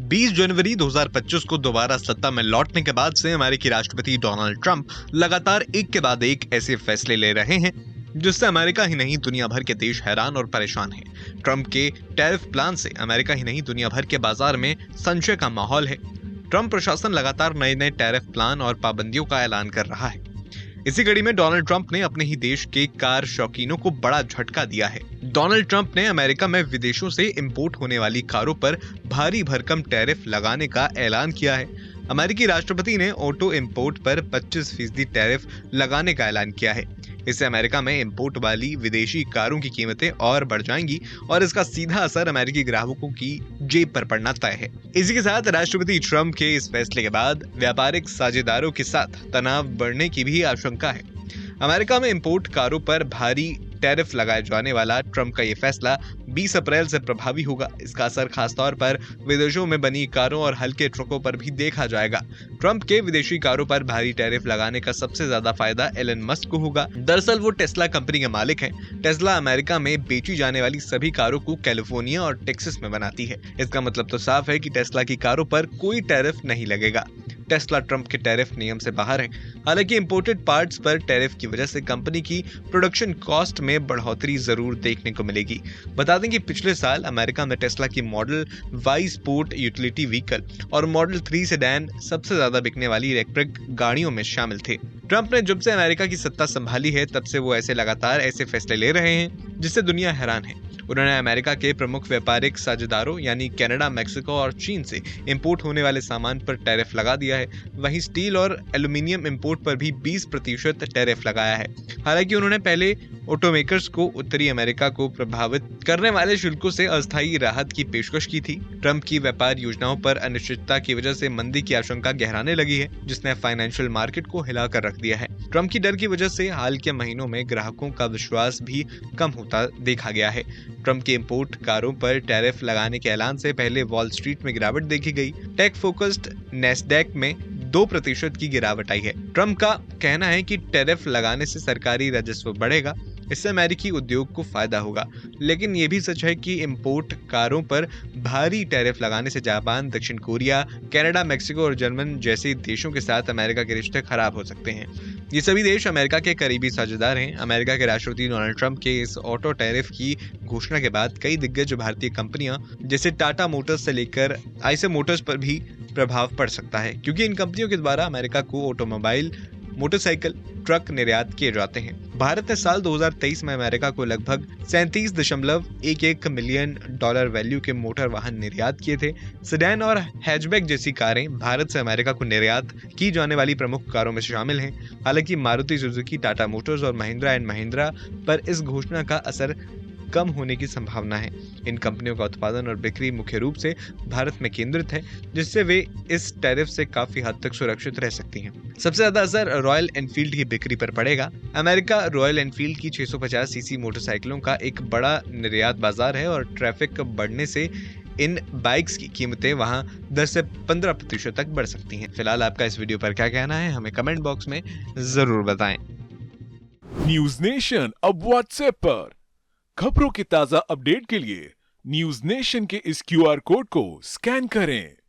20 जनवरी 2025 को दोबारा सत्ता में लौटने के बाद से अमेरिकी राष्ट्रपति डोनाल्ड ट्रंप लगातार एक के बाद एक ऐसे फैसले ले रहे हैं जिससे अमेरिका ही नहीं दुनिया भर के देश हैरान और परेशान हैं। ट्रंप के टैरिफ प्लान से अमेरिका ही नहीं दुनिया भर के बाजार में संशय का माहौल है। ट्रंप प्रशासन लगातार नए नए टैरिफ प्लान और पाबंदियों का ऐलान कर रहा है। इसी कड़ी में डोनाल्ड ट्रंप ने अपने ही देश के कार शौकीनों को बड़ा झटका दिया है। डोनाल्ड ट्रंप ने अमेरिका में विदेशों से इंपोर्ट होने वाली कारों पर भारी भरकम टैरिफ लगाने का ऐलान किया है। अमेरिकी राष्ट्रपति ने ऑटो इंपोर्ट पर 25% टैरिफ लगाने का ऐलान किया है। इससे अमेरिका में इंपोर्ट वाली विदेशी कारों की कीमतें और बढ़ जाएंगी और इसका सीधा असर अमेरिकी ग्राहकों की जेब पर पड़ना तय है। इसी के साथ राष्ट्रपति ट्रंप के इस फैसले के बाद व्यापारिक साझेदारों के साथ तनाव बढ़ने की भी आशंका है। अमेरिका में इंपोर्ट कारों पर भारी टैरिफ लगाए जाने वाला ट्रंप का ये फैसला 20 अप्रैल से प्रभावी होगा। इसका असर खासतौर पर विदेशों में बनी कारों और हल्के ट्रकों पर भी देखा जाएगा। ट्रंप के विदेशी कारों पर भारी टैरिफ लगाने का सबसे ज्यादा फायदा एलन मस्क को होगा। दरअसल वो टेस्ला कंपनी के मालिक हैं। टेस्ला अमेरिका में बेची जाने वाली सभी कारों को कैलिफोर्निया और टेक्सास में बनाती है। इसका मतलब तो साफ है कि टेस्ला की कारों पर कोई टैरिफ नहीं लगेगा। टेस्ला ट्रंप के टैरिफ नियम से बाहर है। हालांकि इंपोर्टेड पार्ट्स पर टैरिफ की वजह से कंपनी की प्रोडक्शन कॉस्ट में बढ़ोतरी जरूर देखने को मिलेगी। बता दें कि पिछले साल अमेरिका में टेस्ला की model Y sport utility vehicle और मॉडल 3 सेडान सबसे ज्यादा बिकने वाली इलेक्ट्रिक गाड़ियों में शामिल थे। ट्रंप ने जब से अमेरिका की सत्ता संभाली है तब से वो लगातार ऐसे फैसले ले रहे हैं जिससे दुनिया हैरान है। उन्होंने अमेरिका के प्रमुख व्यापारिक साझेदारों यानी कनाडा, मेक्सिको और चीन से इंपोर्ट होने वाले सामान पर टैरिफ लगा दिया है। वहीं स्टील और एल्यूमिनियम इंपोर्ट पर भी 20% टैरिफ लगाया है। हालांकि उन्होंने पहले ऑटोमेकर्स को उत्तरी अमेरिका को प्रभावित करने वाले शुल्कों से अस्थायी राहत की पेशकश की थी। ट्रंप की व्यापार योजनाओं पर अनिश्चितता की वजह से मंदी की आशंका गहराने लगी है, जिसने फाइनेंशियल मार्केट को हिलाकर रख दिया है। ट्रंप की डर की वजह से हाल के महीनों में ग्राहकों का विश्वास भी कम होता देखा गया है। ट्रंप के इंपोर्ट कारों पर टैरिफ लगाने के ऐलान से पहले वॉल स्ट्रीट में गिरावट देखी गई। टेक फोकस्ड नेस्डैक में 2% की गिरावट आई है। ट्रंप का कहना है कि टैरिफ लगाने से सरकारी राजस्व बढ़ेगा, इससे अमेरिकी उद्योग को फायदा होगा। लेकिन ये भी सच है कि इंपोर्ट कारों पर भारी टैरिफ लगाने से जापान, दक्षिण कोरिया, कनाडा, मेक्सिको और जर्मन जैसे देशों के साथ अमेरिका के रिश्ते खराब हो सकते हैं। ये सभी देश अमेरिका के करीबी साझेदार हैं। अमेरिका के राष्ट्रपति डोनाल्ड ट्रंप के इस ऑटो टैरिफ की घोषणा के बाद कई दिग्गज भारतीय कंपनियां जैसे टाटा मोटर्स से लेकर आईसर मोटर्स पर भी प्रभाव पड़ सकता है, क्योंकि इन कंपनियों के द्वारा अमेरिका को ऑटोमोबाइल, मोटरसाइकिल, ट्रक निर्यात किए जाते हैं। भारत ने साल 2023 में अमेरिका को लगभग $37.11 मिलियन वैल्यू के मोटर वाहन निर्यात किए थे। सेडान और हैचबैक जैसी कारें भारत से अमेरिका को निर्यात की जाने वाली प्रमुख कारों में शामिल हैं। हालांकि मारुति सुजुकी, टाटा मोटर्स और महिंद्रा एंड महिंद्रा पर इस घोषणा का असर कम होने की संभावना है। इन कंपनियों का उत्पादन और बिक्री मुख्य रूप से भारत में केंद्रित है, जिससे वे इस टैरिफ से काफी हद तक सुरक्षित रह सकती हैं। सबसे ज्यादा असर रॉयल एनफील्ड की बिक्री पर पड़ेगा। अमेरिका रॉयल एनफील्ड की 650 सीसी मोटरसाइकिलों का एक बड़ा निर्यात बाजार है और ट्रैफिक बढ़ने से इन बाइक्स की कीमतें वहां 10 से 15% तक बढ़ सकती हैं। फिलहाल आपका इस वीडियो पर क्या कहना है, हमें कमेंट बॉक्स में जरूर बताएं। न्यूज नेशन अब व्हाट्सएप पर खबरों की ताजा अपडेट के लिए न्यूज नेशन के इस QR कोड को स्कैन करें।